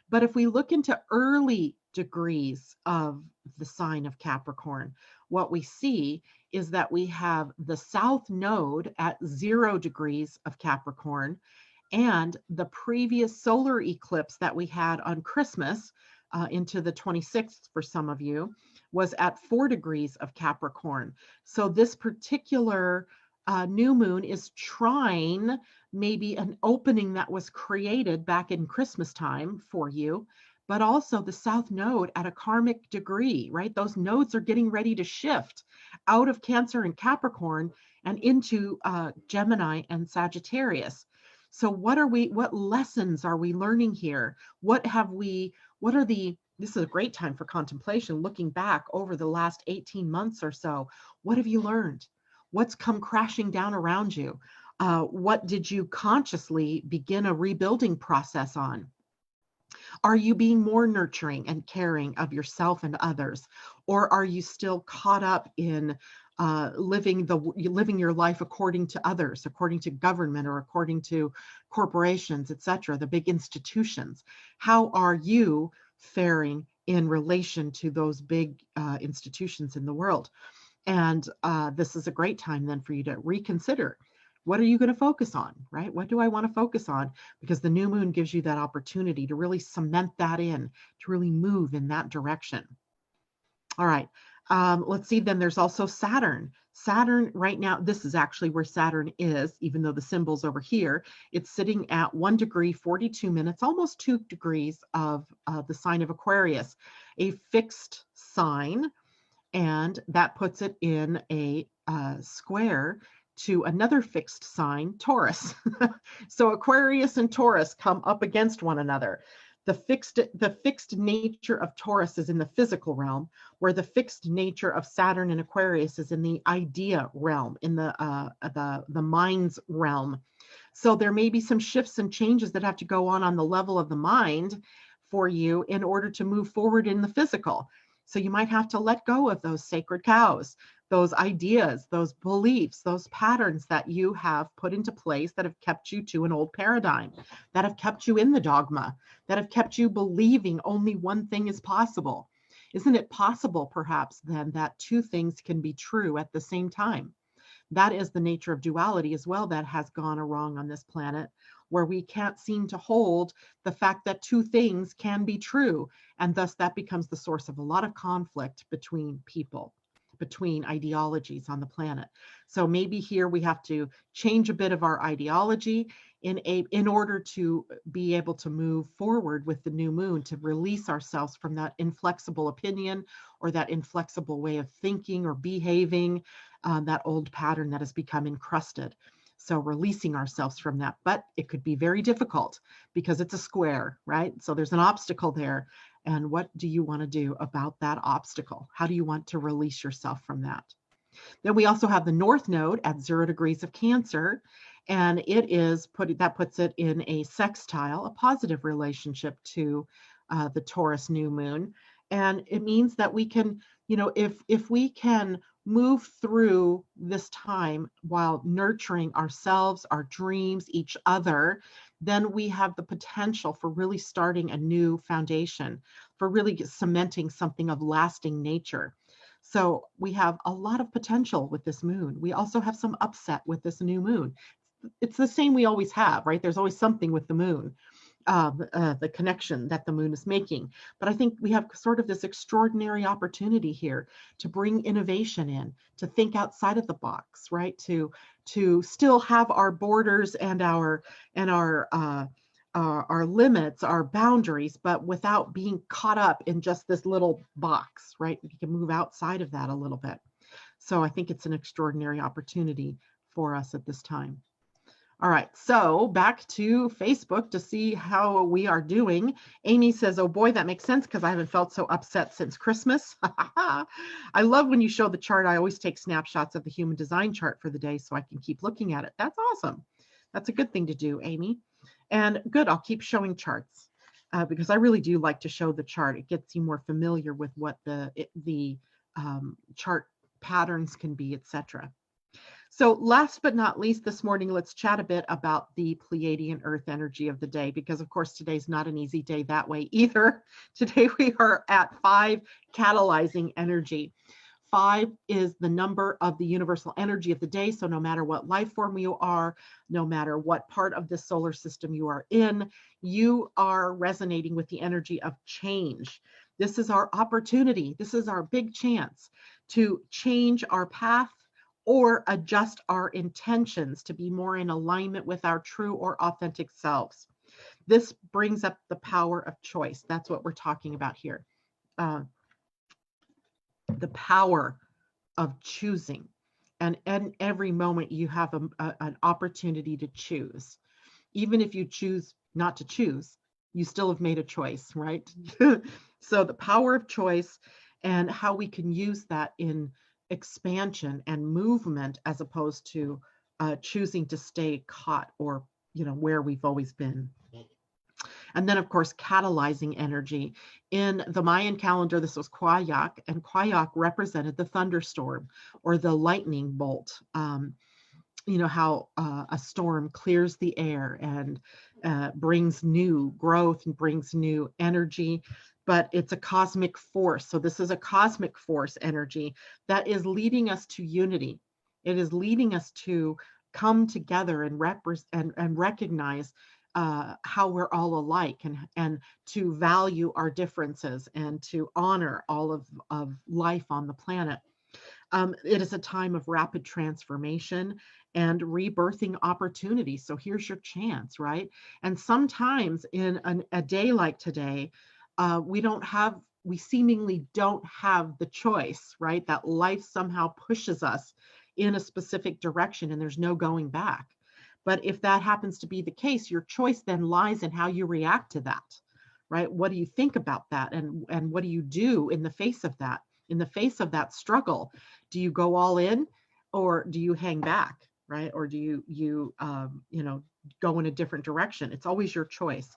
[SPEAKER 1] But if we look into early degrees of the sign of Capricorn, what we see is that we have the south node at 0 degrees of Capricorn, and the previous solar eclipse that we had on Christmas into the 26th for some of you was at 4 degrees of Capricorn. So this particular new moon is trying maybe an opening that was created back in Christmas time for you, but also the south node at a karmic degree, right? Those nodes are getting ready to shift out of Cancer and Capricorn and into Gemini and Sagittarius. So what lessons are we learning here? This is a great time for contemplation, looking back over the last 18 months or so. What have you learned? What's come crashing down around you? What did you consciously begin a rebuilding process on? Are you being more nurturing and caring of yourself and others? Or are you still caught up in living your life according to others, according to government or according to corporations, etc., the big institutions? How are you faring in relation to those big institutions in the world? And this is a great time then for you to reconsider. What are you going to focus on, right? What do I want to focus on? Because the new moon gives you that opportunity to really cement that in, to really move in that direction. All right. Let's see. Then there's also Saturn. Saturn right now, this is actually where Saturn is, even though the symbol's over here. It's sitting at 1 degree, 42 minutes, almost 2 degrees of the sign of Aquarius, a fixed sign. And that puts it in a square to another fixed sign, Taurus. So Aquarius and Taurus come up against one another. The fixed nature of Taurus is in the physical realm, where the fixed nature of Saturn and Aquarius is in the idea realm, in the mind's realm. So there may be some shifts and changes that have to go on the level of the mind for you in order to move forward in the physical. So you might have to let go of those sacred cows, those ideas, those beliefs, those patterns that you have put into place that have kept you to an old paradigm, that have kept you in the dogma, that have kept you believing only one thing is possible. Isn't it possible, perhaps, then, that two things can be true at the same time? That is the nature of duality as well that has gone wrong on this planet, where we can't seem to hold the fact that two things can be true. And thus that becomes the source of a lot of conflict between people, between ideologies on the planet. So maybe here we have to change a bit of our ideology in order to be able to move forward with the new moon, to release ourselves from that inflexible opinion or that inflexible way of thinking or behaving, that old pattern that has become encrusted. So releasing ourselves from that, but it could be very difficult because it's a square, right? So there's an obstacle there. And what do you want to do about that obstacle? How do you want to release yourself from that? Then we also have the North Node at 0 degrees of Cancer, and that puts it in a sextile, a positive relationship to the Taurus new moon. And it means that we can, if we can move through this time while nurturing ourselves, our dreams, each other, then we have the potential for really starting a new foundation, for really cementing something of lasting nature. So we have a lot of potential with this moon. We also have some upset with this new moon. It's the same we always have, right? There's always something with the moon, the connection that the moon is making. But I think we have sort of this extraordinary opportunity here to bring innovation in, to think outside of the box, right? To still have our borders and our limits, our boundaries, but without being caught up in just this little box, right? We can move outside of that a little bit. So I think it's an extraordinary opportunity for us at this time. All right, so back to Facebook to see how we are doing. Amy says, oh boy, that makes sense because I haven't felt so upset since Christmas. I love when you show the chart. I always take snapshots of the human design chart for the day so I can keep looking at it. That's awesome. That's a good thing to do, Amy. And good, I'll keep showing charts because I really do like to show the chart. It gets you more familiar with what the chart patterns can be, etc. So last but not least this morning, let's chat a bit about the Pleiadian-Earth energy of the day, because of course today's not an easy day that way either. Today we are at 5 catalyzing energy. 5 is the number of the universal energy of the day. So no matter what life form you are, no matter what part of the solar system you are in, you are resonating with the energy of change. This is our opportunity. This is our big chance to change our path or adjust our intentions to be more in alignment with our true or authentic selves. This brings up the power of choice. That's what we're talking about here. The power of choosing. And every moment you have an opportunity to choose. Even if you choose not to choose, you still have made a choice, right? So the power of choice and how we can use that in expansion and movement as opposed to choosing to stay caught or, where we've always been. And then, of course, catalyzing energy. In the Mayan calendar, this was Kwayak, and Kwayak represented the thunderstorm or the lightning bolt. How a storm clears the air and brings new growth and brings new energy, but it's a cosmic force. So this is a cosmic force energy that is leading us to unity. It is leading us to come together and recognize how we're all alike and to value our differences and to honor all of life on the planet. It is a time of rapid transformation and rebirthing opportunity. So here's your chance, right? And sometimes in a day like today, we seemingly don't have the choice, right? That life somehow pushes us in a specific direction and there's no going back. But if that happens to be the case, your choice then lies in how you react to that, right? What do you think about that? And what do you do in the face of that? In the face of that struggle, do you go all in or do you hang back, right? Or do you go in a different direction? It's always your choice.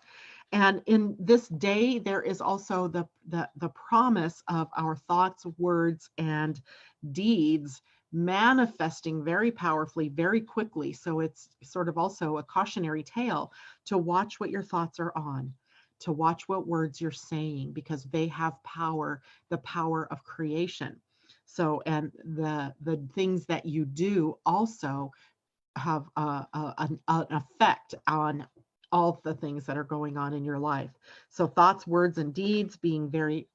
[SPEAKER 1] And in this day, there is also the promise of our thoughts, words, and deeds manifesting very powerfully, very quickly. So it's sort of also a cautionary tale to watch what your thoughts are on, to watch what words you're saying, because they have power, the power of creation. So, and the things that you do also have an effect on all the things that are going on in your life. So thoughts, words, and deeds, being very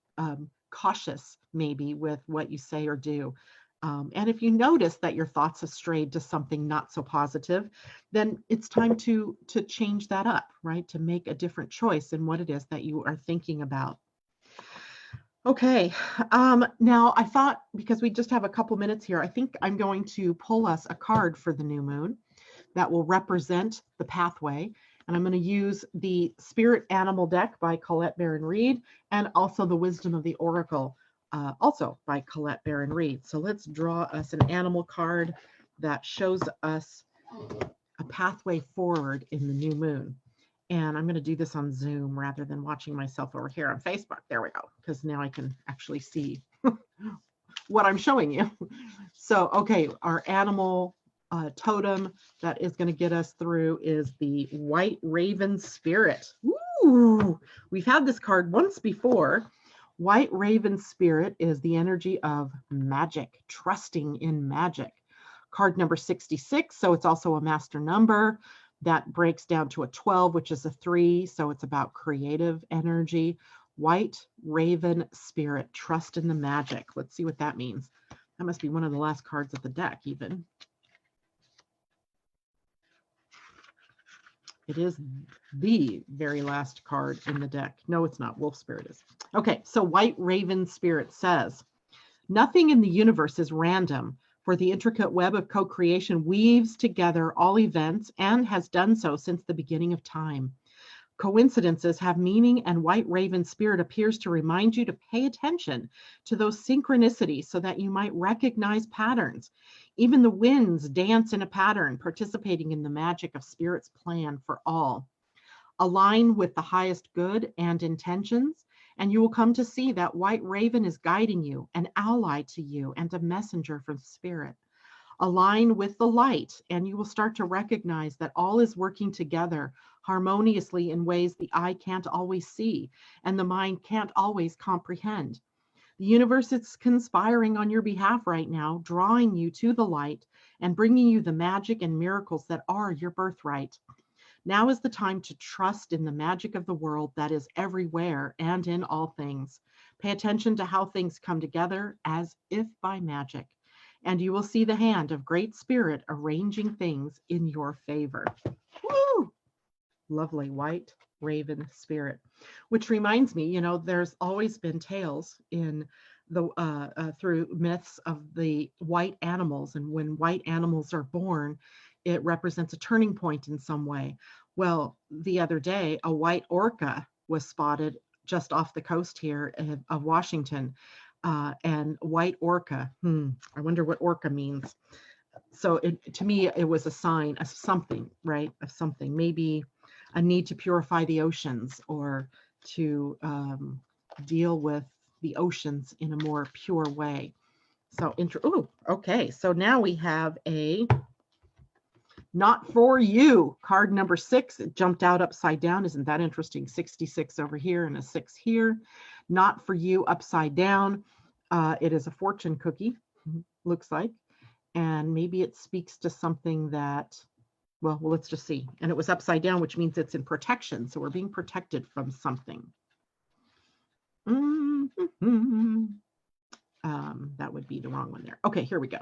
[SPEAKER 1] cautious maybe with what you say or do. And if you notice that your thoughts have strayed to something not so positive, then it's time to change that up, right? To make a different choice in what it is that you are thinking about. Okay, now I thought, because we just have a couple minutes here, I think I'm going to pull us a card for the new moon that will represent the pathway. And I'm going to use the Spirit Animal deck by Colette Baron-Reid and also the Wisdom of the Oracle, also by Colette Baron-Reid. So let's draw us an animal card that shows us a pathway forward in the new moon. And I'm going to do this on Zoom rather than watching myself over here on Facebook. There we go, because now I can actually see what I'm showing you. So, okay, our animal totem that is going to get us through is the White Raven Spirit. Ooh, we've had this card once before. White Raven Spirit is the energy of magic, trusting in magic. Card number 66, so it's also a master number. That breaks down to a 12, which is a 3, so it's about creative energy. White Raven Spirit, trust in the magic. Let's see what that means. That must be one of the last cards of the deck even. It is the very last card in the deck. No, it's not. Wolf Spirit is. Okay, so White Raven Spirit says, nothing in the universe is random, for the intricate web of co-creation weaves together all events and has done so since the beginning of time. Coincidences have meaning, and White Raven Spirit appears to remind you to pay attention to those synchronicities so that you might recognize patterns. Even the winds dance in a pattern, participating in the magic of Spirit's plan for all. Align with the highest good and intentions And you will come to see that white raven is guiding you, an ally to you, and a messenger from spirit. Align with the light, and you will start to recognize that all is working together harmoniously in ways the eye can't always see and the mind can't always comprehend. The universe is conspiring on your behalf right now, drawing you to the light and bringing you the magic and miracles that are your birthright. Now is the time to trust in the magic of the world that is everywhere and in all things. Pay attention to how things come together as if by magic, and you will see the hand of Great Spirit arranging things in your favor. Woo! Lovely white raven spirit, which reminds me, there's always been tales in the through myths of the white animals, and when white animals are born, it represents a turning point in some way. Well, the other day, a white orca was spotted just off the coast here of Washington, and white orca. I wonder what orca means. So to me, it was a sign of something, right? Of something, maybe a need to purify the oceans or to deal with the oceans in a more pure way. So, okay. So now we have a not for you card number 6. It jumped out upside down. Isn't that interesting? 66 over here and a 6 here. Not for you upside down. It is a fortune cookie, looks like. And maybe it speaks to something that, well, let's just see. And it was upside down, which means it's in protection. So we're being protected from something. That would be the wrong one there. Okay, here we go.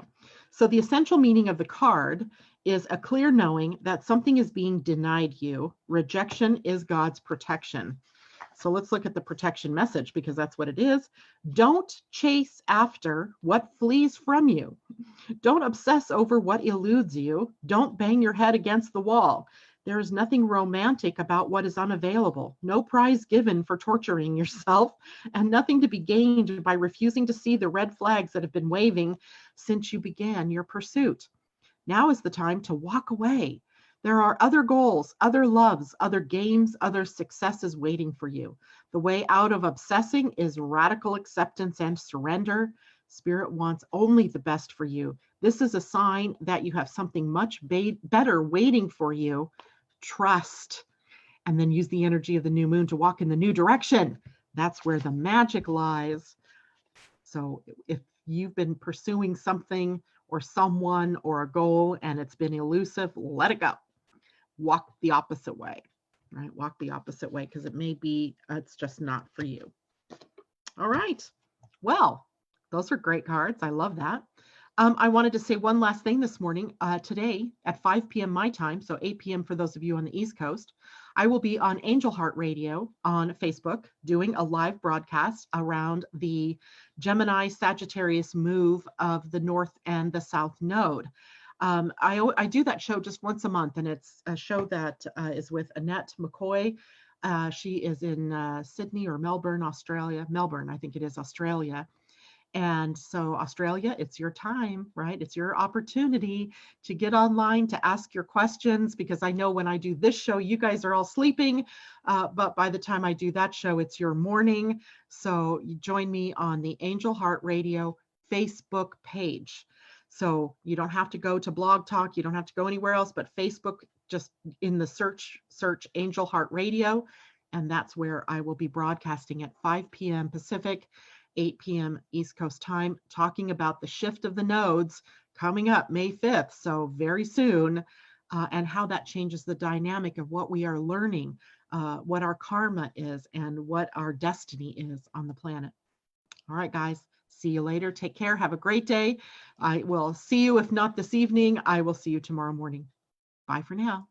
[SPEAKER 1] So the essential meaning of the card is a clear knowing that something is being denied you. Rejection is God's protection. So let's look at the protection message, because that's what it is. Don't chase after what flees from you. Don't obsess over what eludes you. Don't bang your head against the wall. There is nothing romantic about what is unavailable. No prize given for torturing yourself, and nothing to be gained by refusing to see the red flags that have been waving since you began your pursuit. Now is the time to walk away. There are other goals, other loves, other games, other successes waiting for you. The way out of obsessing is radical acceptance and surrender. Spirit wants only the best for you. This is a sign that you have something much better waiting for you. Trust, and then use the energy of the new moon to walk in the new direction. That's where the magic lies. So if you've been pursuing something or someone or a goal and it's been elusive, let it go. Walk the opposite way, right? Walk the opposite way, because it may be, it's just not for you. All right. Well, those are great cards. I love that. I wanted to say one last thing this morning. Today at 5 p.m. my time, so 8 p.m. for those of you on the East Coast, I will be on Angel Heart Radio on Facebook doing a live broadcast around the Gemini Sagittarius move of the North and the South Node. I do that show just once a month, and it's a show that is with Annette McCoy. She is in Sydney or Melbourne, Australia. Melbourne, I think it is, Australia. And so Australia, it's your time, right? It's your opportunity to get online, to ask your questions, because I know when I do this show, you guys are all sleeping. But by the time I do that show, it's your morning. So you join me on the Angel Heart Radio Facebook page. So you don't have to go to Blog Talk. You don't have to go anywhere else, but Facebook, just in the search Angel Heart Radio. And that's where I will be broadcasting at 5 p.m. Pacific, 8 p.m. East Coast time, talking about the shift of the nodes coming up May 5th, so very soon, and how that changes the dynamic of what we are learning, what our karma is, and what our destiny is on the planet. All right, guys, see you later. Take care. Have a great day. I will see you, if not this evening, I will see you tomorrow morning. Bye for now.